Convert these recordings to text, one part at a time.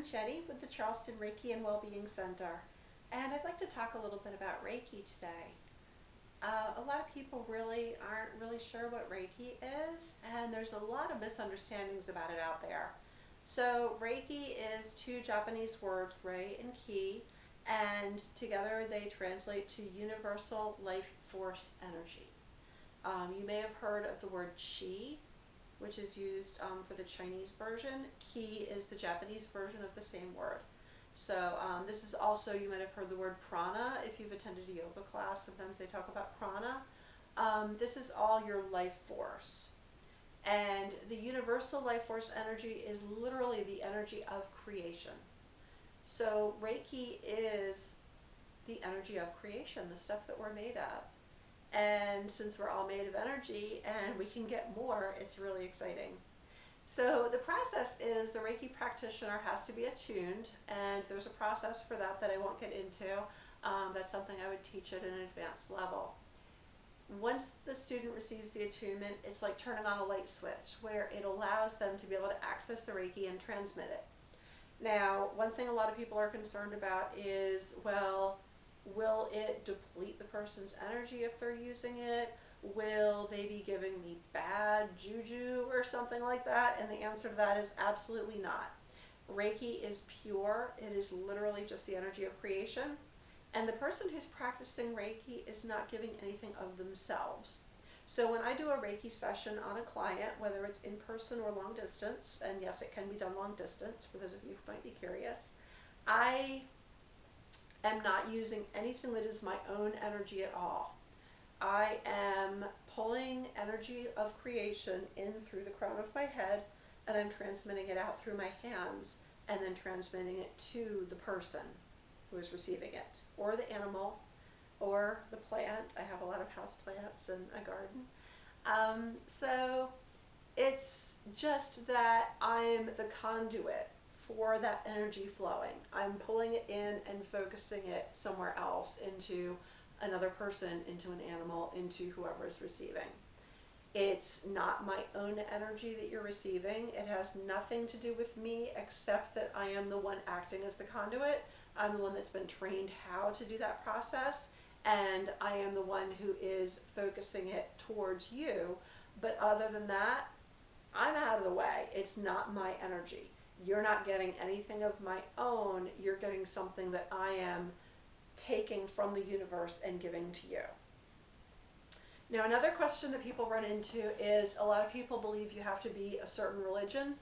I'm Jenni with the Charleston Reiki and Wellbeing Center, and I'd like to talk a little bit about Reiki today. A lot of people really aren't really sure what Reiki is, and there's a lot of misunderstandings about it out there. So Reiki is two Japanese words, Rei and Ki, and together they translate to Universal Life Force Energy. You may have heard of the word Chi, which is used for the Chinese version. Ki is the Japanese version of the same word. So this is also, you might have heard the word prana. If you've attended a yoga class, sometimes they talk about prana. This is all your life force. And the universal life force energy is literally the energy of creation. So Reiki is the energy of creation, the stuff that we're made of. And since we're all made of energy and we can get more, it's really exciting. So the process is the Reiki practitioner has to be attuned, and there's a process for that that I won't get into. That's something I would teach at an advanced level. Once the student receives the attunement, it's like turning on a light switch where it allows them to be able to access the Reiki and transmit it. Now, one thing a lot of people are concerned about is, well, will it deplete the person's energy if they're using it? Will they be giving me bad juju or something like that? And the answer to that is absolutely not. Reiki is pure. It is literally just the energy of creation. And the person who's practicing Reiki is not giving anything of themselves. So when I do a Reiki session on a client, whether it's in person or long distance, and yes, it can be done long distance for those of you who might be curious, I am not using anything that is my own energy at all. I am pulling energy of creation in through the crown of my head, and I'm transmitting it out through my hands, and then transmitting it to the person who is receiving it, or the animal, or the plant. I have a lot of house plants and a garden. So it's just that I'm the conduit for that energy flowing. I'm pulling it in and focusing it somewhere else, into another person, into an animal, into whoever is receiving. It's not my own energy that you're receiving. It has nothing to do with me except that I am the one acting as the conduit. I'm the one that's been trained how to do that process, and I am the one who is focusing it towards you. But other than that, I'm out of the way. It's not my energy. You're not getting anything of my own. You're getting something that I am taking from the universe and giving to you. Now, another question that people run into is a lot of people believe you have to be a certain religion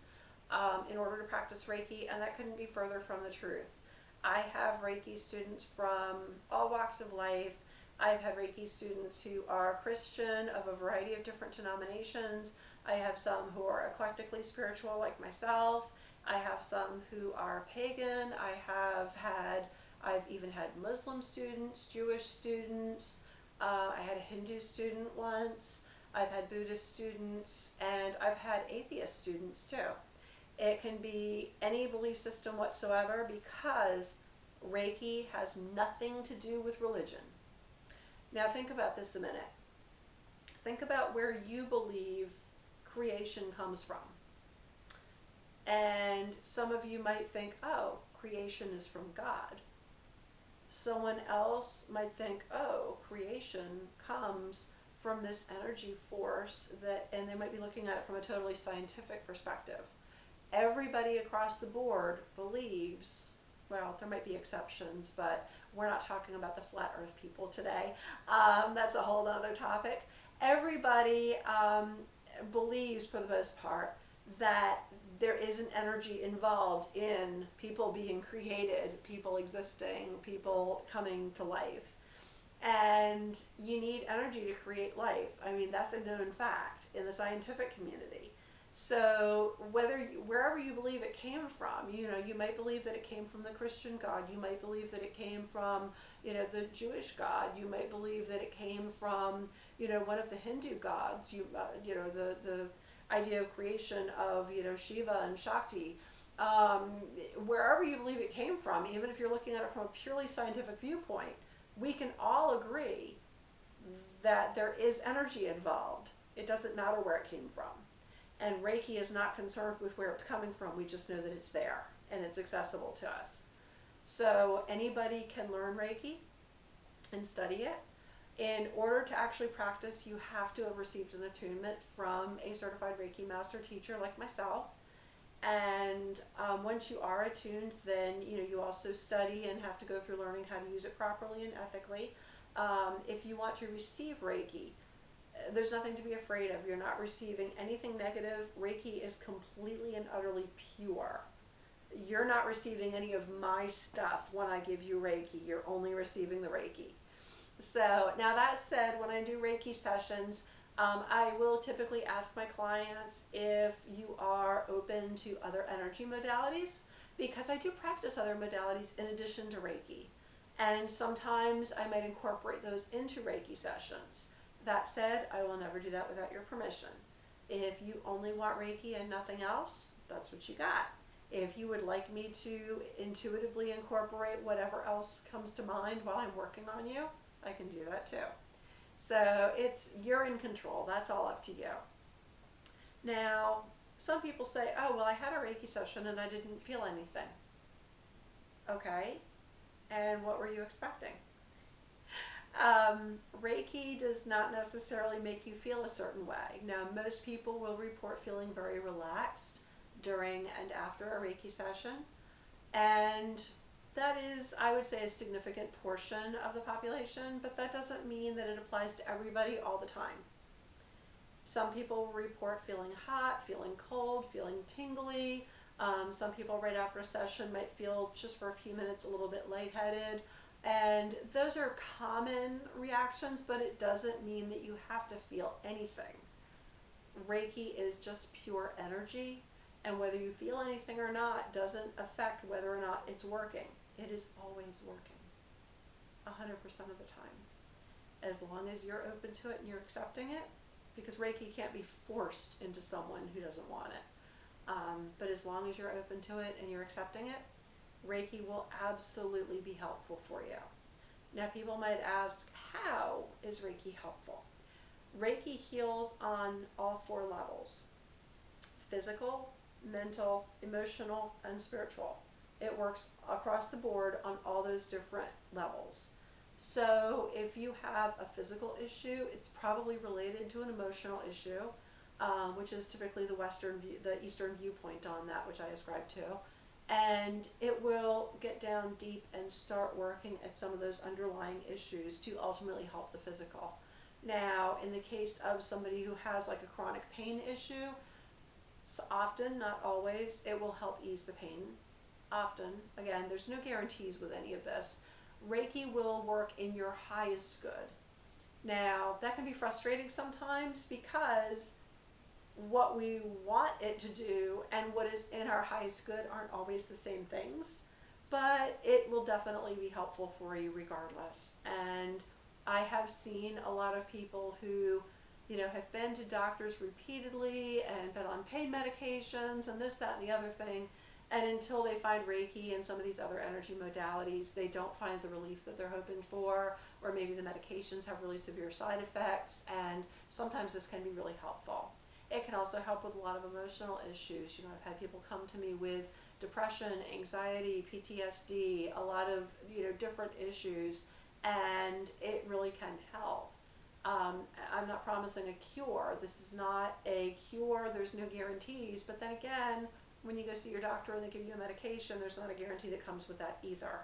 in order to practice Reiki, and that couldn't be further from the truth. I have Reiki students from all walks of life. I've had Reiki students who are Christian, of a variety of different denominations. I have some who are eclectically spiritual like myself. I have some who are pagan. I've even had Muslim students, Jewish students. I had a Hindu student once. I've had Buddhist students, and I've had atheist students too. It can be any belief system whatsoever, because Reiki has nothing to do with religion. Now think about this a minute. Think about where you believe creation comes from. And some of you might think, oh, creation is from God. Someone else might think, oh, creation comes from this energy force and they might be looking at it from a totally scientific perspective. Everybody across the board believes, well, there might be exceptions, but we're not talking about the flat earth people today. That's a whole other topic. Everybody believes, for the most part, that there is an energy involved in people being created, people existing, people coming to life. And you need energy to create life. I mean, that's a known fact in the scientific community. So wherever you believe it came from, you might believe that it came from the Christian God. You might believe that it came from, the Jewish God. You might believe that it came from, one of the Hindu gods. The idea of creation of, Shiva and Shakti. Wherever you believe it came from, even if you're looking at it from a purely scientific viewpoint, we can all agree that there is energy involved. It doesn't matter where it came from. And Reiki is not concerned with where it's coming from. We just know that it's there and it's accessible to us. So anybody can learn Reiki and study it. In order to actually practice, you have to have received an attunement from a certified Reiki Master teacher like myself. And once you are attuned, then you also study and have to go through learning how to use it properly and ethically. If you want to receive Reiki, there's nothing to be afraid of. You're not receiving anything negative. Reiki is completely and utterly pure. You're not receiving any of my stuff when I give you Reiki. You're only receiving the Reiki. So now that said, when I do Reiki sessions, I will typically ask my clients if you are open to other energy modalities, because I do practice other modalities in addition to Reiki. And sometimes I might incorporate those into Reiki sessions. That said, I will never do that without your permission. If you only want Reiki and nothing else, that's what you got. If you would like me to intuitively incorporate whatever else comes to mind while I'm working on you, I can do that too. So you're in control. That's all up to you. Now, some people say, oh, well, I had a Reiki session and I didn't feel anything. Okay, and what were you expecting? Reiki does not necessarily make you feel a certain way. Now, most people will report feeling very relaxed during and after a Reiki session, and that is, I would say, a significant portion of the population, but that doesn't mean that it applies to everybody all the time. Some people report feeling hot, feeling cold, feeling tingly. Some people right after a session might feel just for a few minutes a little bit lightheaded. And those are common reactions, but it doesn't mean that you have to feel anything. Reiki is just pure energy, and whether you feel anything or not doesn't affect whether or not it's working. It is always working, 100% of the time. As long as you're open to it and you're accepting it, because Reiki can't be forced into someone who doesn't want it. But as long as you're open to it and you're accepting it, Reiki will absolutely be helpful for you. Now, people might ask, how is Reiki helpful? Reiki heals on all 4 levels: physical, mental, emotional, and spiritual. It works across the board on all those different levels. So if you have a physical issue, it's probably related to an emotional issue, which is typically the Eastern viewpoint on that, which I ascribe to. And it will get down deep and start working at some of those underlying issues to ultimately help the physical. Now, in the case of somebody who has like a chronic pain issue, so often, not always, it will help ease the pain. Often, again, there's no guarantees with any of this. Reiki will work in your highest good. Now, that can be frustrating sometimes because what we want it to do and what is in our highest good aren't always the same things, but it will definitely be helpful for you regardless. And I have seen a lot of people who have been to doctors repeatedly and been on pain medications and this, that, and the other thing, and until they find Reiki and some of these other energy modalities, they don't find the relief that they're hoping for, or maybe the medications have really severe side effects, and sometimes this can be really helpful. It can also help with a lot of emotional issues. I've had people come to me with depression, anxiety, PTSD, a lot of different issues, and it really can help. I'm not promising a cure. This is not a cure. There's no guarantees. But then again, when you go see your doctor and they give you a medication, there's not a guarantee that comes with that either.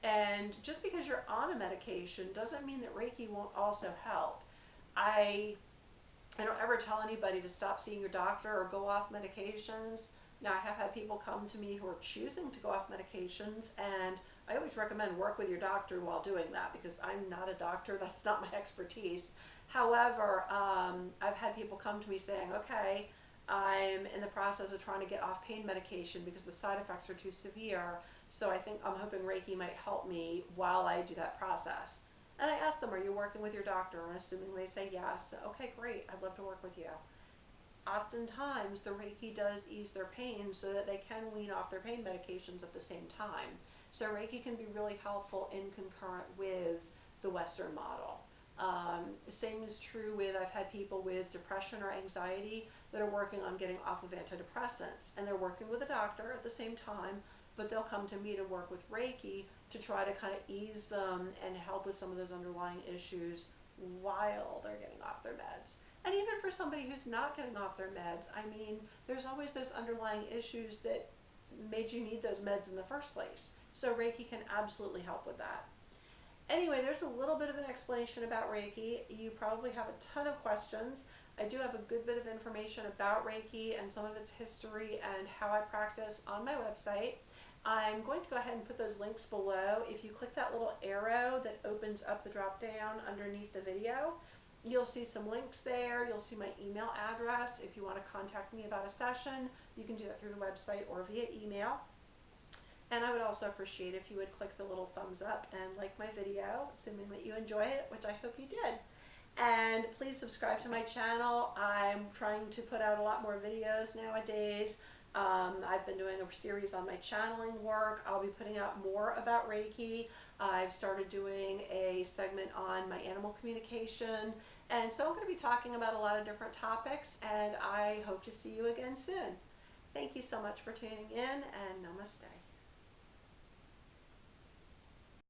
And just because you're on a medication doesn't mean that Reiki won't also help. I don't ever tell anybody to stop seeing your doctor or go off medications. Now, I have had people come to me who are choosing to go off medications, and I always recommend work with your doctor while doing that, because I'm not a doctor. That's not my expertise. However, I've had people come to me saying, okay, I'm in the process of trying to get off pain medication because the side effects are too severe, so I'm hoping Reiki might help me while I do that process. And I ask them, are you working with your doctor? And assuming they say yes, okay, great, I'd love to work with you. Oftentimes, the Reiki does ease their pain so that they can wean off their pain medications at the same time. So Reiki can be really helpful in concurrent with the Western model. Same is true with, I've had people with depression or anxiety that are working on getting off of antidepressants, and they're working with a doctor at the same time, but they'll come to me to work with Reiki to try to kind of ease them and help with some of those underlying issues while they're getting off their meds. And even for somebody who's not getting off their meds, I mean, there's always those underlying issues that made you need those meds in the first place. So Reiki can absolutely help with that. Anyway, there's a little bit of an explanation about Reiki. You probably have a ton of questions. I do have a good bit of information about Reiki and some of its history and how I practice on my website. I'm going to go ahead and put those links below. If you click that little arrow that opens up the drop down underneath the video, you'll see some links there. You'll see my email address. If you want to contact me about a session, you can do that through the website or via email. And I would also appreciate if you would click the little thumbs up and like my video, assuming that you enjoy it, which I hope you did. And please subscribe to my channel. I'm trying to put out a lot more videos nowadays. I've been doing a series on my channeling work. I'll be putting out more about Reiki. I've started doing a segment on my animal communication. And so I'm going to be talking about a lot of different topics, and I hope to see you again soon. Thank you so much for tuning in, and namaste.